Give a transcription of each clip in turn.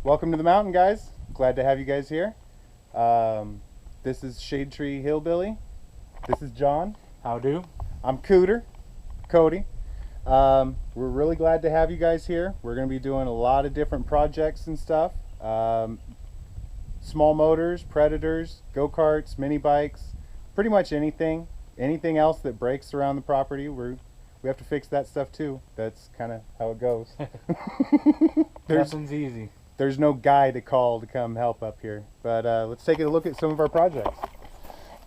Welcome to the mountain, guys. Glad to have you guys here. This is Shadetree Hillbilly. This is John. How do? I'm Cody. We're really glad to have you guys here. We're going to be doing a lot of different projects and stuff. Small motors, predators, go-karts, mini bikes, pretty much anything. Anything else that breaks around the property, we have to fix that stuff too. That's kind of how it goes. Nothing's easy. There's no guy to call to come help up here. But let's take a look at some of our projects.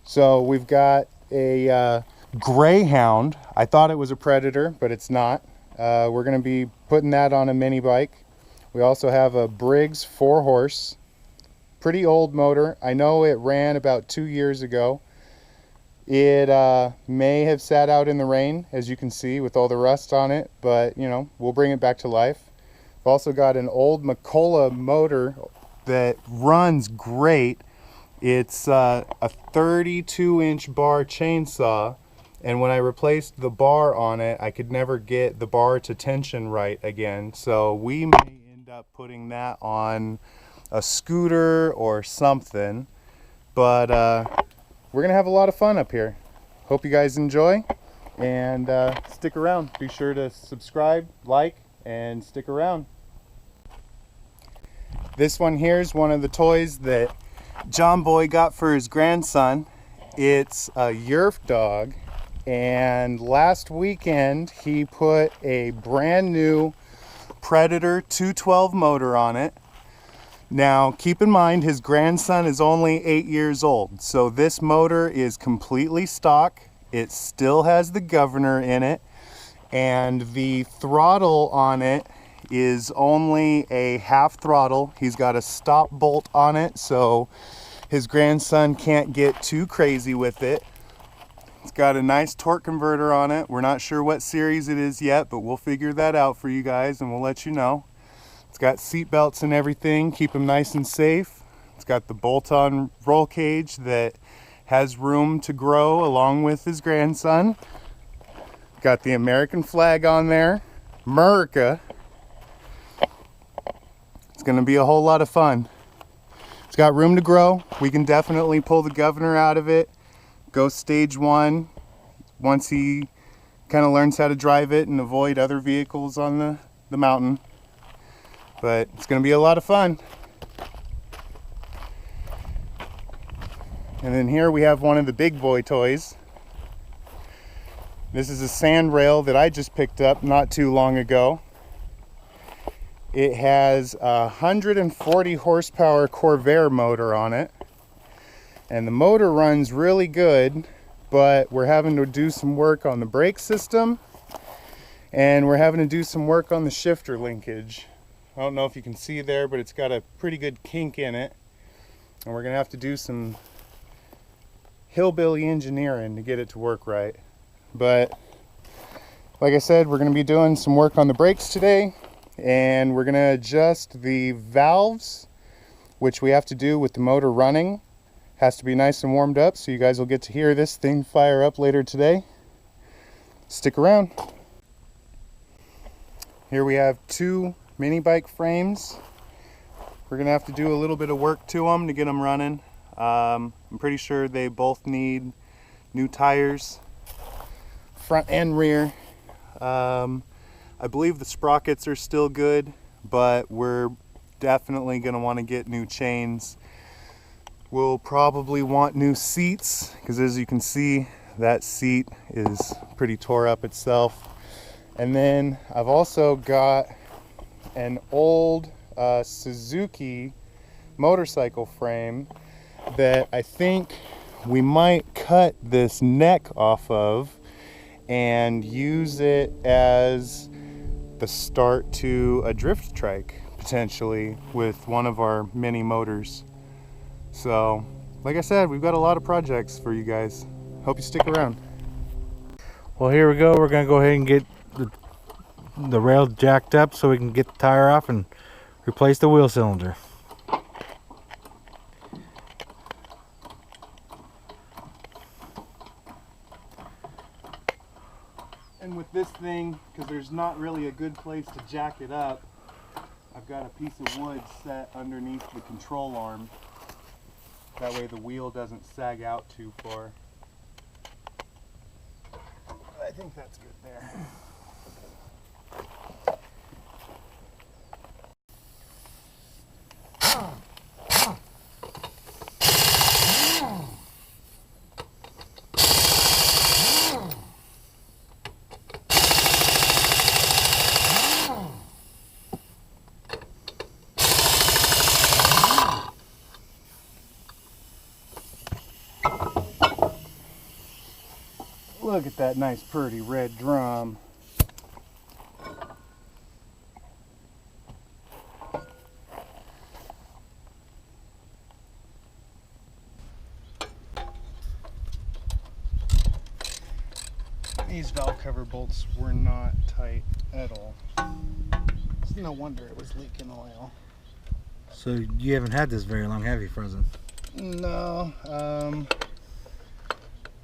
So we've got a Greyhound. I thought it was a Predator, but it's not. We're going to be putting that on a mini bike. We also have a Briggs 4-horse. Pretty old motor. I know it ran about 2 years ago. It may have sat out in the rain, as you can see, with all the rust on it, but you know, we'll bring it back to life. I've also got an old McCullough motor that runs great. It's a 32-inch bar chainsaw, and when I replaced the bar on it, I could never get the bar to tension right again. So we may end up putting that on a scooter or something, but we're gonna have a lot of fun up here. Hope you guys enjoy, and stick around. Be sure to subscribe, like, and stick around. This one here is one of the toys that John Boy got for his grandson. It's a Yerf dog, and last weekend he put a brand new Predator 212 motor on it. Now keep in mind his grandson is only 8 years old, so this motor is completely stock. It still has the governor in it, and the throttle on it is only a half throttle. He's got a stop bolt on it, so his grandson can't get too crazy with it. It's got a nice torque converter on it. We're not sure what series it is yet, but we'll figure that out for you guys and we'll let you know. It's got seat belts and everything, keep him nice and safe. It's got the bolt-on roll cage that has room to grow along with his grandson. Got the American flag on there, America. It's gonna be a whole lot of fun. It's got room to grow. We can definitely pull the governor out of it, go stage 1 once he kind of learns how to drive it and avoid other vehicles on the mountain. But it's going to be a lot of fun. And then here we have one of the big boy toys. This is a sand rail that I just picked up not too long ago. It has a 140 horsepower Corvair motor on it. And the motor runs really good, but we're having to do some work on the brake system. And we're having to do some work on the shifter linkage. I don't know if you can see there, but it's got a pretty good kink in it. And we're gonna have to do some hillbilly engineering to get it to work right. But like I said, we're gonna be doing some work on the brakes today, and we're gonna adjust the valves, which we have to do with the motor running. Has to be nice and warmed up, so you guys will get to hear this thing fire up later today. Stick around. Here we have 2 mini bike frames. We're gonna have to do a little bit of work to them to get them running. I'm pretty sure they both need new tires, front and rear. I believe the sprockets are still good, but we're definitely gonna want to get new chains. We'll probably want new seats, because as you can see, that seat is pretty tore up itself. And then I've also got an old Suzuki motorcycle frame that I think we might cut this neck off of and use it as the start to a drift trike, potentially, with one of our mini motors. So, like I said, we've got a lot of projects for you guys. Hope you stick around. Well, here we go. We're going to go ahead and get the rail jacked up so we can get the tire off and replace the wheel cylinder. And with this thing, because there's not really a good place to jack it up, I've got a piece of wood set underneath the control arm. That way the wheel doesn't sag out too far. I think that's good there. Look at that nice pretty red drum. These valve cover bolts were not tight at all. It's no wonder it was leaking oil. So you haven't had this very long, have you, Frozen? No,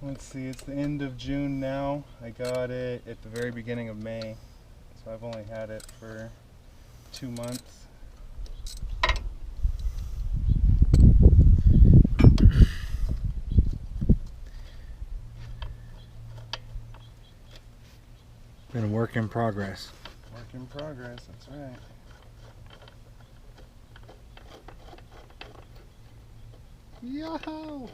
let's see, it's the end of June now. I got it at the very beginning of May, so I've only had it for 2 months. Been a work in progress. Work in progress, that's right. Yo!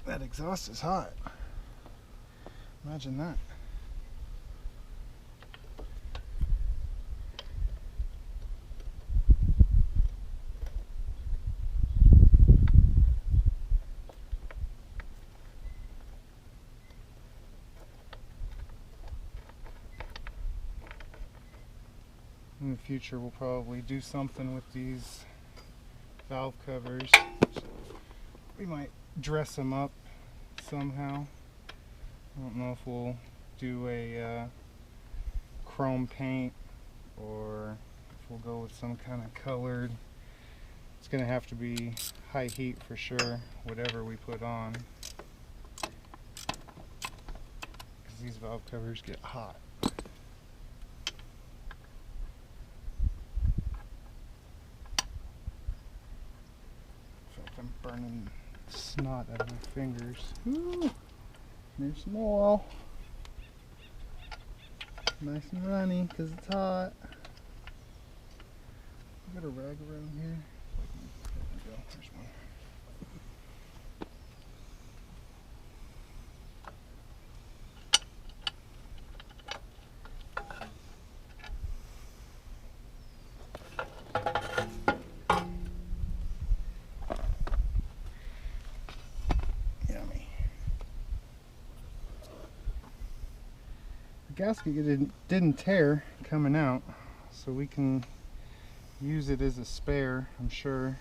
That exhaust is hot. Imagine that. In the future, we'll probably do something with these valve covers. We might dress them up somehow. I don't know if we'll do a chrome paint or if we'll go with some kind of colored. It's going to have to be high heat for sure, whatever we put on, because these valve covers get hot. I'm burning snot out of my fingers. Ooh, there's some oil. Nice and runny because it's hot. I got a rag around here. There we go. There's one. The gasket didn't tear coming out, so we can use it as a spare, I'm sure,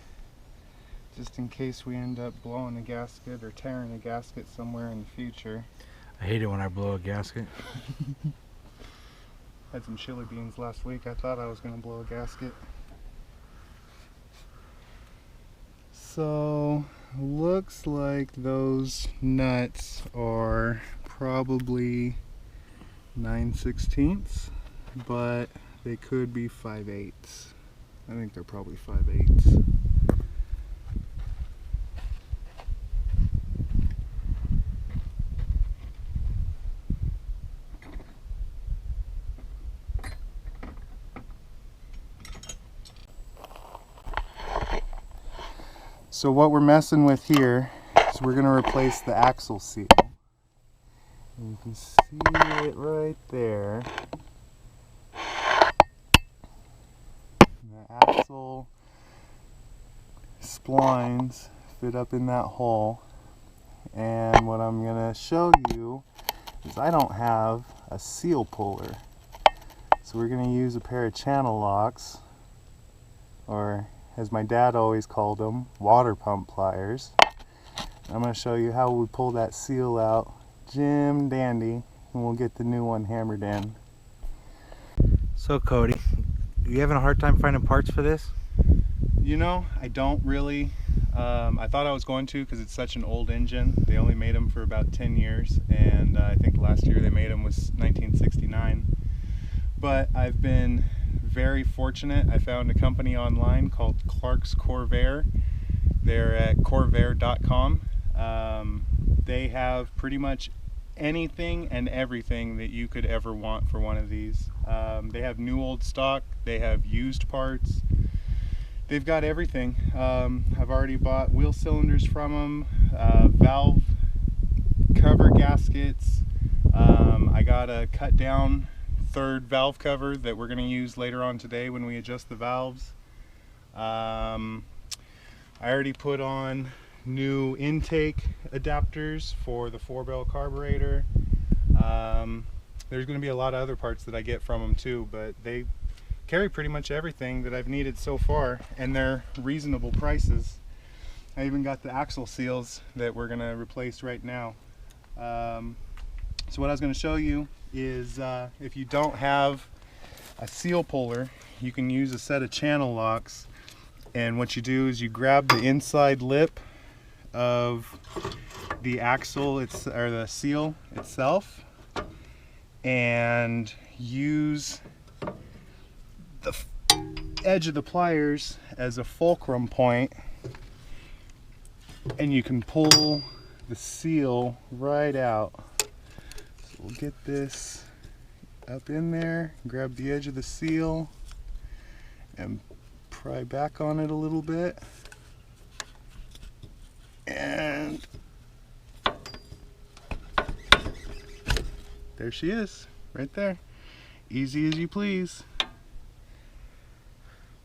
just in case we end up blowing a gasket or tearing a gasket somewhere in the future. I hate it when I blow a gasket. Had some chili beans last week. I thought I was going to blow a gasket. So, looks like those nuts are probably 9/16, but they could be 5/8. I think they're probably 5/8. So what we're messing with here is we're going to replace the axle seal. And you can see it right there. And the axle splines fit up in that hole. And what I'm going to show you is I don't have a seal puller. So we're going to use a pair of channel locks, or as my dad always called them, water pump pliers. I'm going to show you how we pull that seal out Jim Dandy, and we'll get the new one hammered in. So Cody, you having a hard time finding parts for this? You know, I don't really. I thought I was going to because it's such an old engine. They only made them for about 10 years, and I think the last year they made them was 1969. But I've been very fortunate. I found a company online called Clark's Corvair. They're at corvair.com. They have pretty much anything and everything that you could ever want for one of these. They have new old stock, they have used parts. They've got everything. I've already bought wheel cylinders from them, valve cover gaskets. I got a cut down third valve cover that we're going to use later on today when we adjust the valves. I already put on new intake adapters for the 4-barrel carburetor. There's going to be a lot of other parts that I get from them too, but they carry pretty much everything that I've needed so far, and they're reasonable prices. I even got the axle seals that we're going to replace right now. So what I was going to show you is if you don't have a seal puller, you can use a set of channel locks, and what you do is you grab the inside lip of the axle or the seal itself and use the edge of the pliers as a fulcrum point, and you can pull the seal right out. So we'll get this up in there, grab the edge of the seal and pry back on it a little bit, and there she is, right there. Easy as you please.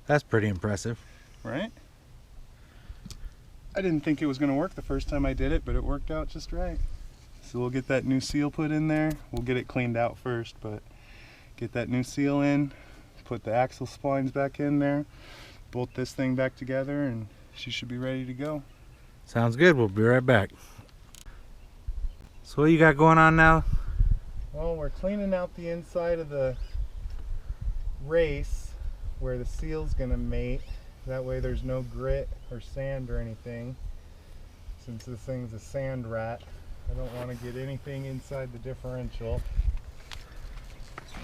That's pretty impressive. Right? I didn't think it was going to work the first time I did it, but it worked out just right. So we'll get that new seal put in there. We'll get it cleaned out first, but get that new seal in, put the axle splines back in there, bolt this thing back together, and she should be ready to go. Sounds good. We'll be right back. So what you got going on now? Well, we're cleaning out the inside of the race where the seal's gonna mate. That way there's no grit or sand or anything. Since this thing's a sand rat, I don't want to get anything inside the differential.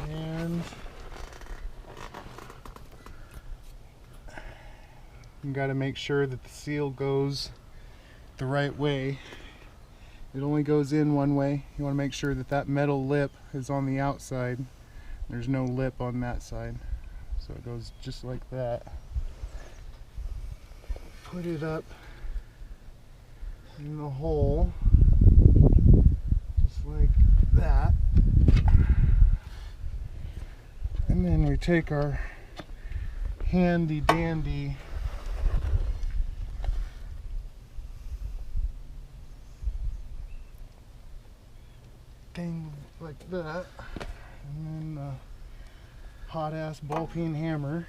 And you got to make sure that the seal goes the right way. It only goes in one way. You want to make sure that that metal lip is on the outside. There's no lip on that side. So it goes just like that. Put it up in the hole, just like that. And then we take our handy dandy thing like that, and then the hot ass ball peen hammer.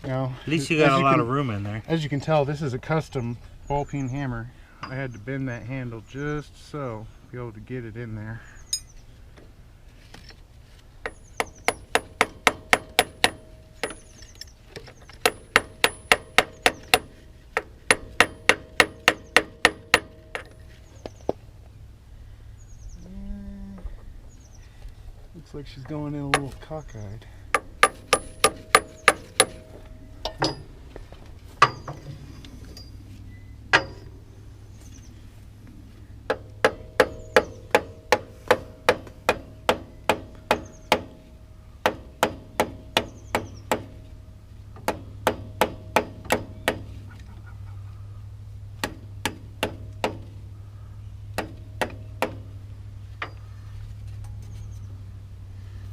Now, At least you got a lot of room in there. As you can tell, this is a custom ball peen hammer. I had to bend that handle just so to be able to get it in there. Looks like she's going in a little cockeyed.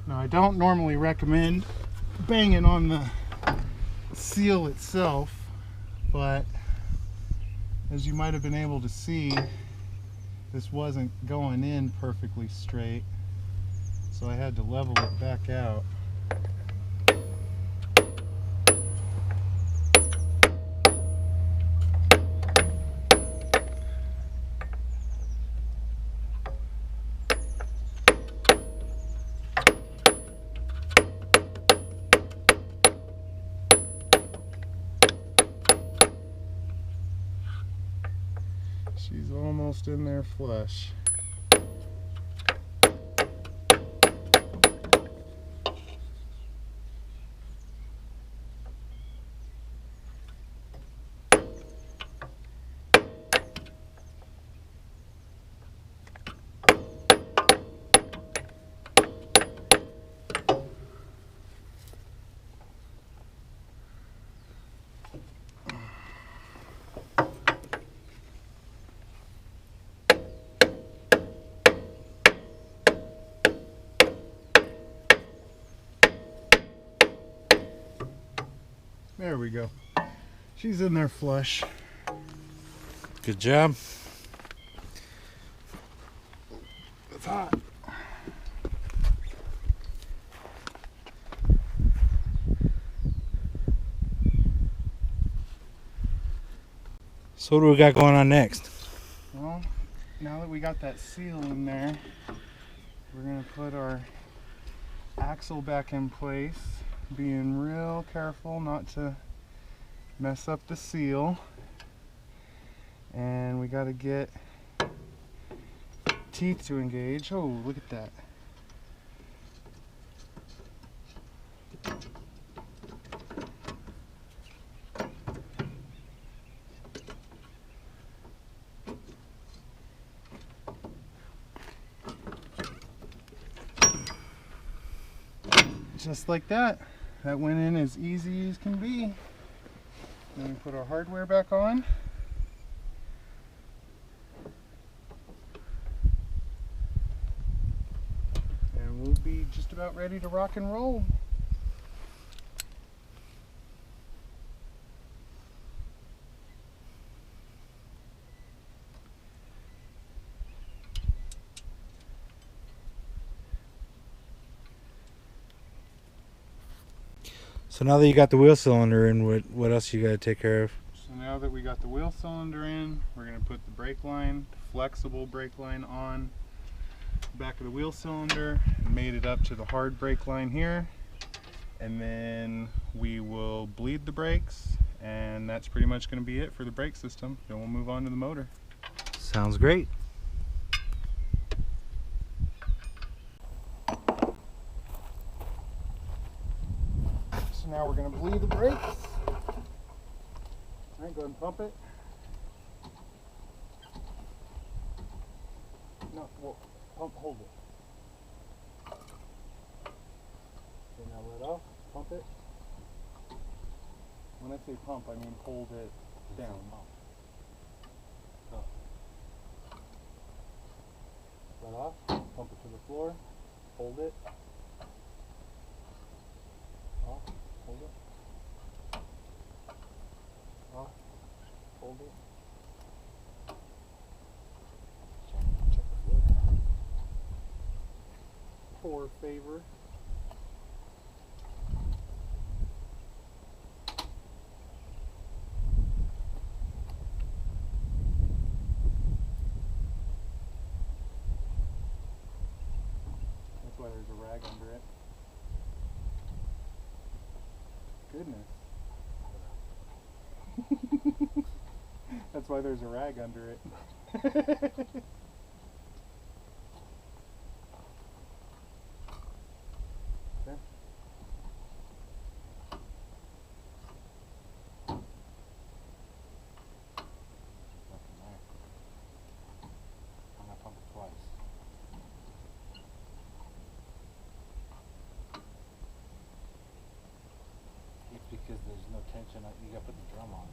Now, I don't normally recommend banging on the seal itself, but as you might have been able to see, this wasn't going in perfectly straight, so I had to level it back out. She's almost in there flush. There we go. She's in there flush. Good job. It's hot. So what do we got going on next? Well, now that we got that seal in there, we're gonna put our axle back in place, being real careful not to mess up the seal. And we got to get teeth to engage. Oh, look at that. Just like that. That went in as easy as can be. Then we put our hardware back on. And we'll be just about ready to rock and roll. So now that you got the wheel cylinder in, what else you got to take care of? So now that we got the wheel cylinder in, we're going to put the brake line, flexible brake line on the back of the wheel cylinder and made it up to the hard brake line here. And then we will bleed the brakes, and that's pretty much going to be it for the brake system. Then we'll move on to the motor. Sounds great. So now we're going to bleed the brakes. All right, go ahead and pump it. No, well, pump, hold it. Okay, now let off, pump it. When I say pump, I mean hold it down. Up. Let off, pump it to the floor, hold it. Off, hold it. Off, hold it. Check the wood. For favor. That's why there's a rag under it. Goodness. That's why there's a rag under it. Okay. I'm gonna pump it twice. It's because there's no tension. You got to put the drum on.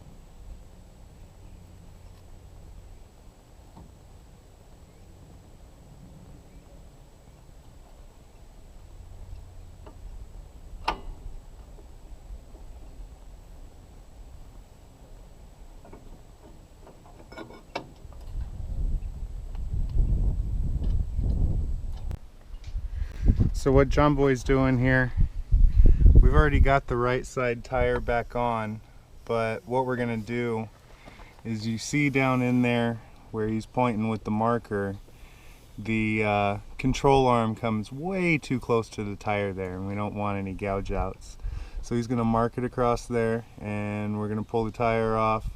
So what John Boy's doing here, we've already got the right side tire back on, but what we're gonna do is, you see down in there where he's pointing with the marker, the control arm comes way too close to the tire there, and we don't want any gouge outs. So he's gonna mark it across there, and we're gonna pull the tire off.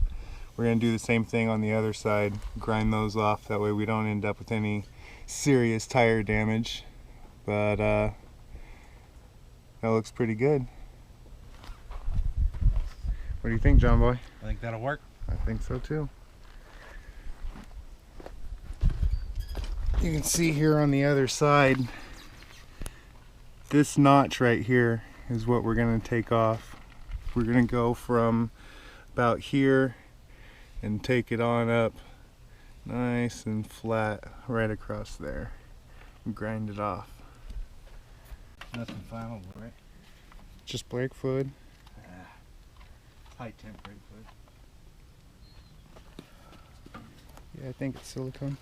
We're going to do the same thing on the other side, grind those off, that way we don't end up with any serious tire damage. But that looks pretty good. What do you think, John Boy? I think that'll work. I think so too. You can see here on the other side, this notch right here is what we're going to take off. We're going to go from about here and take it on up nice and flat right across there and grind it off. Nothing final, right? Just brake fluid. High temp brake fluid. Yeah, I think it's silicone.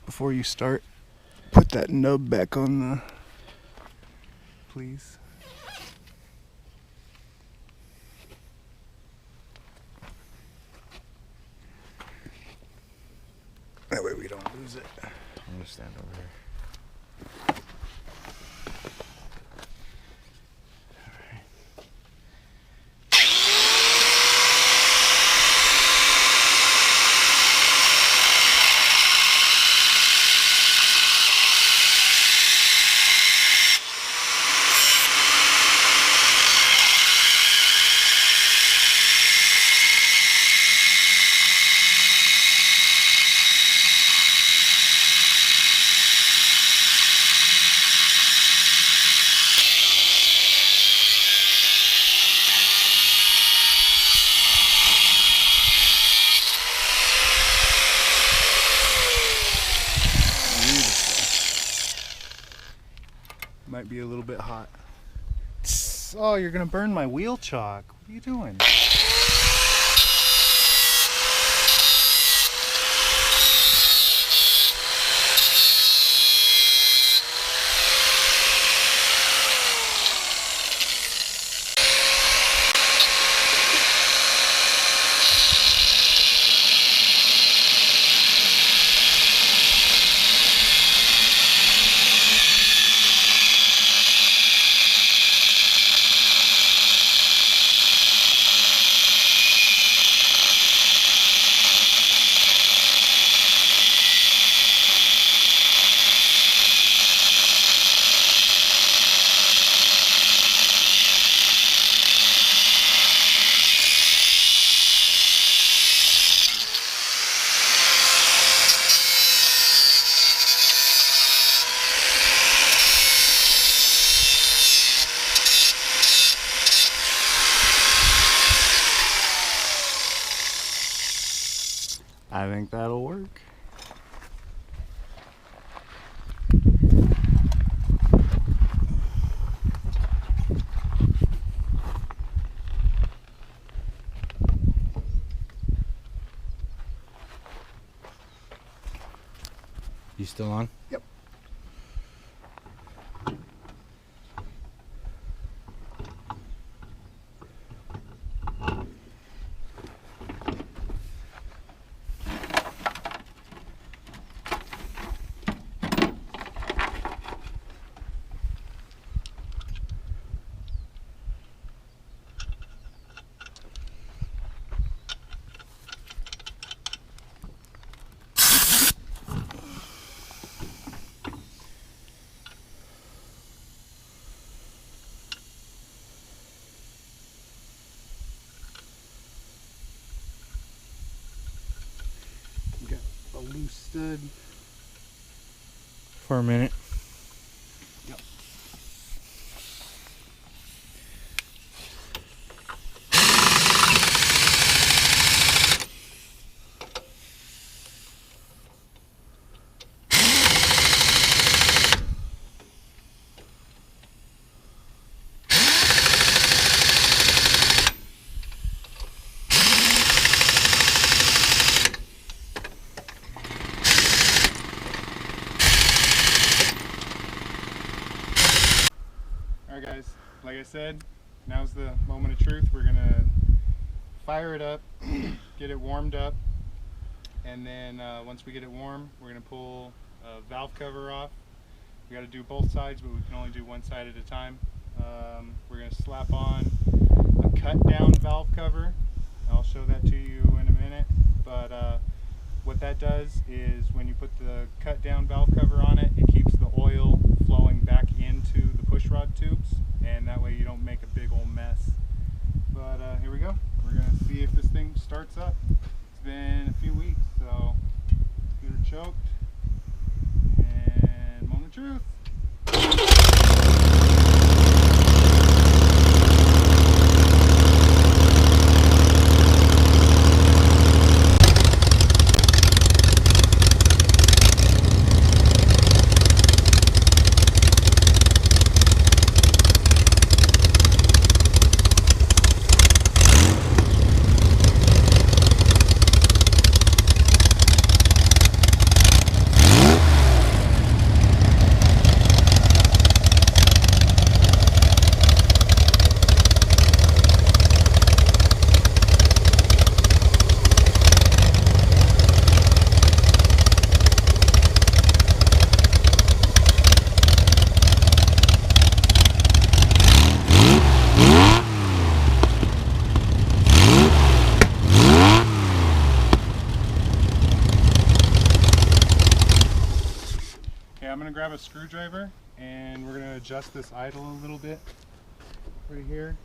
Before you start, put that nub back on the, please. That way we don't lose it. I'm gonna stand over here. Might be a little bit hot. Oh, you're gonna burn my wheel chock. What are you doing? I think that'll work. You still on? Yep. Got a loose stud. For a minute. Yep. Alright guys, like I said, now's the moment of truth. We're gonna fire it up, get it warmed up, and then once we get it warm, we're gonna pull a valve cover off. We gotta do both sides, but we can only do one side at a time. We're gonna slap on a cut down valve cover. I'll show that to you in a minute. that does is when you put the cut down valve cover on it, it keeps the oil flowing back into the push rod tubes, and that way you don't make a big old mess. But here we go. We're gonna see if this thing starts up. It's been a few weeks, so computer choked, and moment of truth. I'm going to grab a screwdriver and we're going to adjust this idle a little bit right here.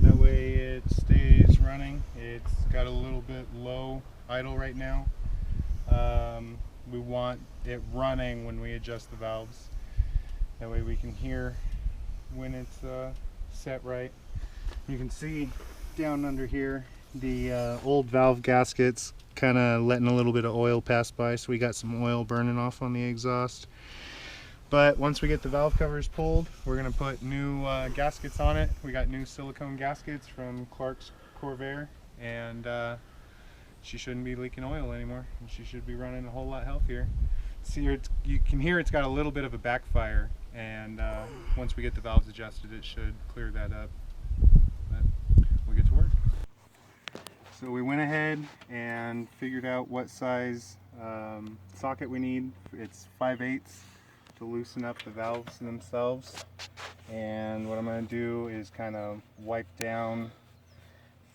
That way it stays running. It's got a little bit low idle right now. We want it running when we adjust the valves. That way we can hear when it's set right. You can see down under here the old valve gaskets kind of letting a little bit of oil pass by, so we got some oil burning off on the exhaust. But once we get the valve covers pulled, we're going to put new gaskets on it. We got new silicone gaskets from Clark's Corvair, and she shouldn't be leaking oil anymore. And she should be running a whole lot healthier. See, you can hear it's got a little bit of a backfire, and once we get the valves adjusted, it should clear that up. But we'll get to work. So we went ahead and figured out what size socket we need. It's 5/8 to loosen up the valves themselves. And what I'm going to do is kind of wipe down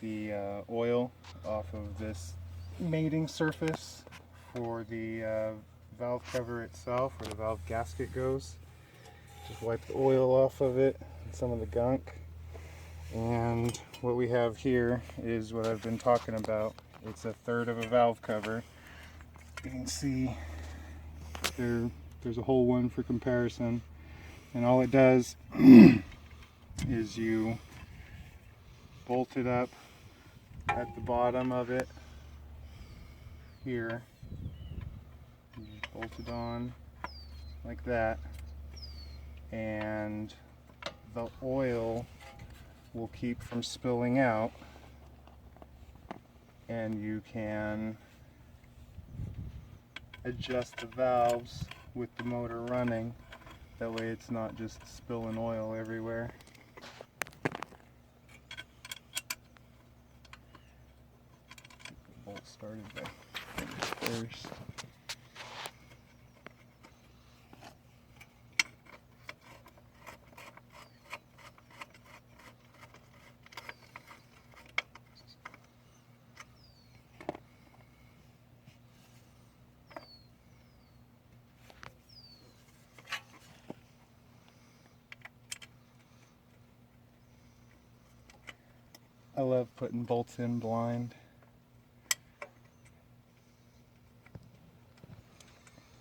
the oil off of this mating surface for the valve cover itself, where the valve gasket goes. Just wipe the oil off of it and some of the gunk. And what we have here is what I've been talking about. It's 1/3 of a valve cover. You can see there's a whole one for comparison, and all it does is you bolt it up at the bottom of it here. You just bolt it on like that, and the oil will keep from spilling out, and you can adjust the valves with the motor running. That way it's not just spilling oil everywhere. Bolt started by first. I love putting bolts in blind.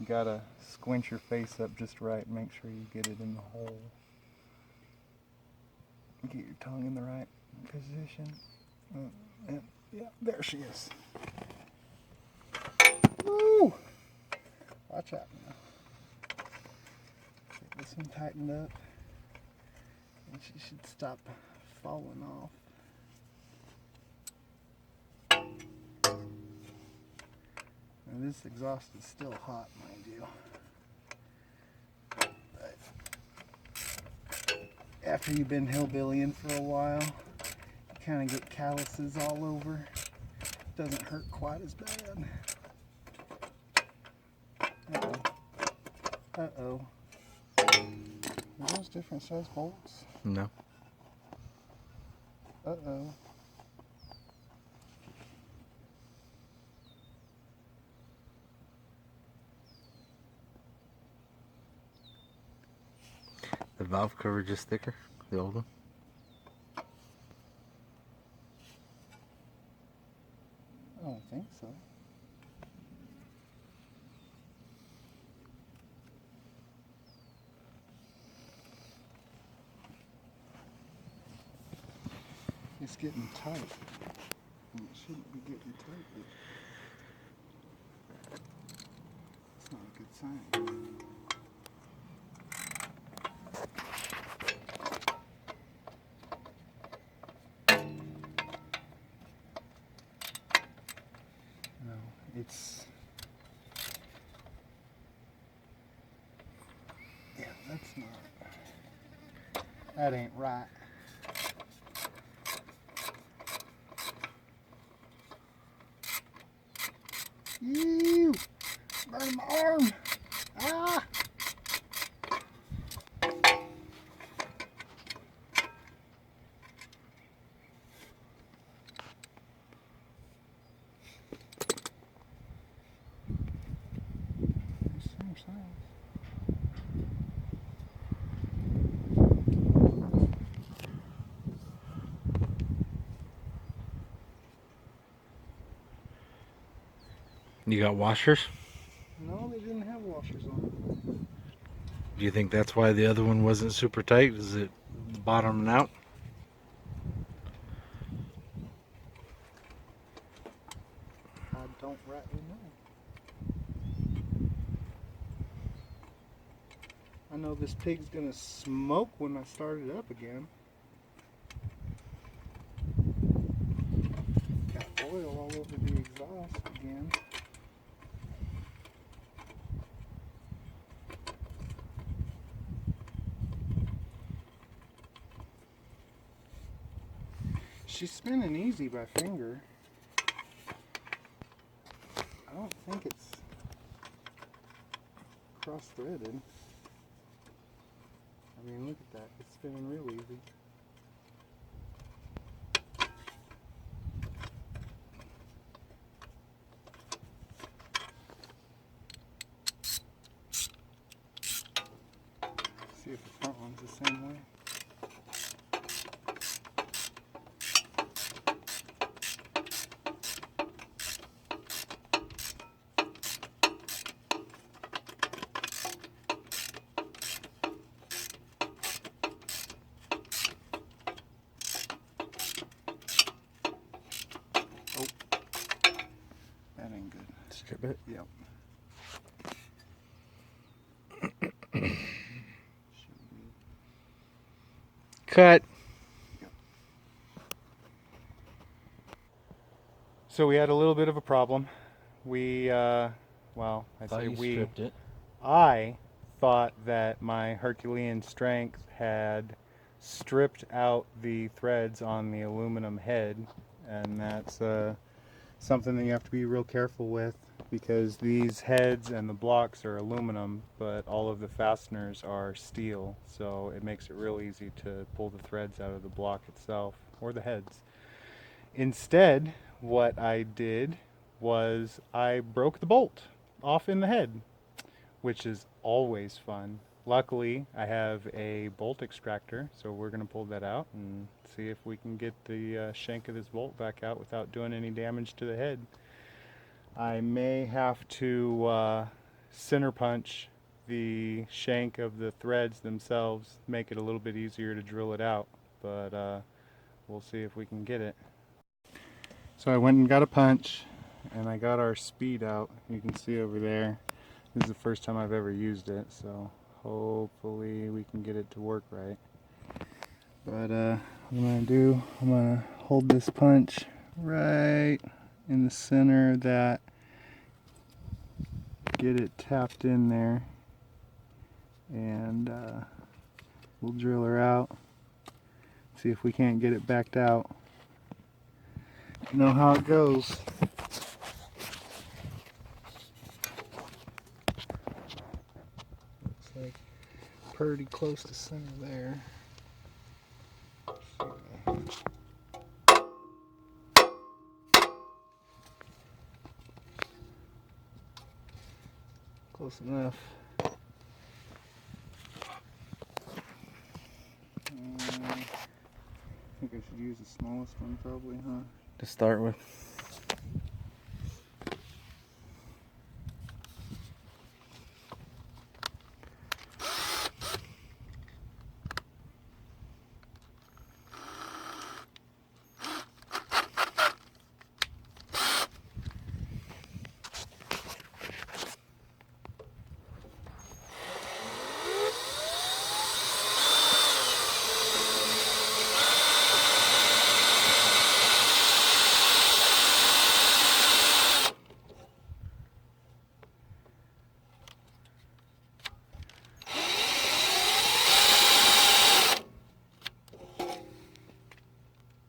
You gotta squint your face up just right, make sure you get it in the hole. Get your tongue in the right position. Yeah, there she is. Woo! Watch out now. Get this one tightened up, and she should stop falling off. And this exhaust is still hot, mind you. But after you've been hillbillying for a while, you kind of get calluses all over. It doesn't hurt quite as bad. Uh-oh. Uh-oh. Are those different size bolts? No. Uh-oh. valve cover just thicker? The old one? I don't think so. It's getting tight. And it shouldn't be getting tight, but it's not a good sign. No, it's... Yeah, that's not... That ain't right. Ew! Burn my arm! Ah! Same size. You got washers? No, they didn't have washers on. Do you think that's why the other one wasn't super tight? Is it bottoming out? I don't rightly know. I know this pig's gonna smoke when I start it up again. Got oil all over the exhaust again. She's spinning easy by finger. I don't think it's cross-threaded. I mean, look at that. It's spinning real easy. See if the front one's the same way. That ain't good. Strip it. Yep. Cut. So we had a little bit of a problem. We, well, I Thought say you we. stripped it. I thought that my Herculean strength had stripped out the threads on the aluminum head, and that's something that you have to be real careful with, because these heads and the blocks are aluminum, but all of the fasteners are steel, so it makes it real easy to pull the threads out of the block itself, or the heads. Instead, what I did was I broke the bolt off in the head, which is always fun. Luckily, I have a bolt extractor, so we're going to pull that out and see if we can get the shank of this bolt back out without doing any damage to the head. I may have to center punch the shank of the threads themselves, make it a little bit easier to drill it out, but we'll see if we can get it. So I went and got a punch, and I got our speed out. You can see over there. This is the first time I've ever used it, so hopefully we can get it to work right. But what I'm going to do, I'm going to hold this punch right in the center of that, get it tapped in there, and we'll drill her out, see if we can't get it backed out. You know how it goes. Looks like pretty close to center there. Close enough. Should use the smallest one probably, huh? To start with.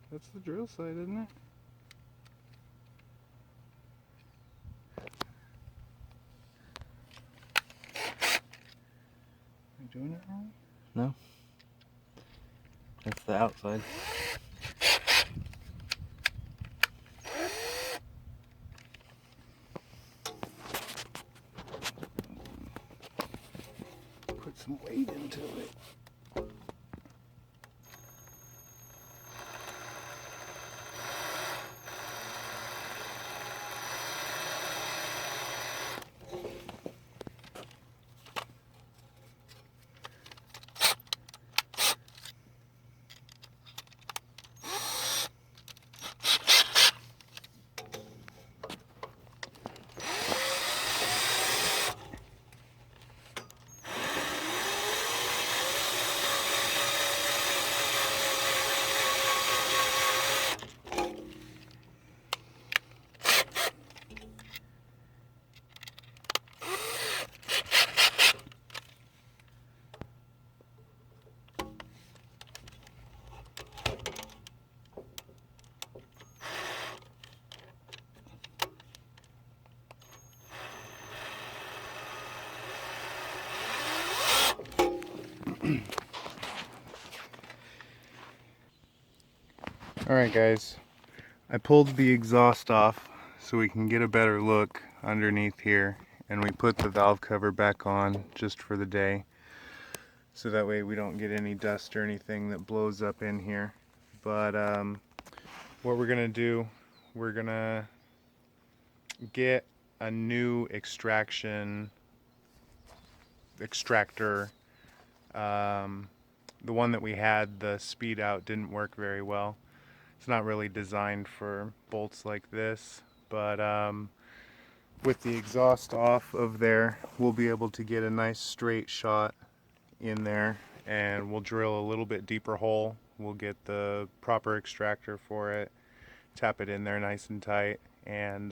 That's the drill side, isn't it? Am I doing it wrong? No. That's the outside. Put some weight into it. Alright guys, I pulled the exhaust off so we can get a better look underneath here, and we put the valve cover back on just for the day so that way we don't get any dust or anything that blows up in here. But what we're gonna do, we're gonna get a new extractor. The one that we had, the speed out, didn't work very well. It's not really designed for bolts like this, but with the exhaust off of there, we'll be able to get a nice straight shot in there, and we'll drill a little bit deeper hole. We'll get the proper extractor for it, tap it in there nice and tight, and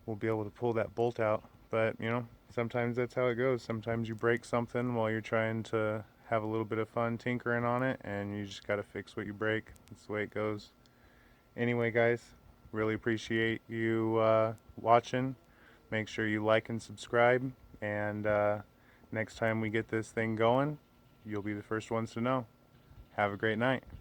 we'll be able to pull that bolt out. But you know, sometimes that's how it goes. Sometimes you break something while you're trying to have a little bit of fun tinkering on it, and you just got to fix what you break. That's the way it goes. Anyway guys, really appreciate you watching. Make sure you like and subscribe, and next time we get this thing going, you'll be the first ones to know. Have a great night.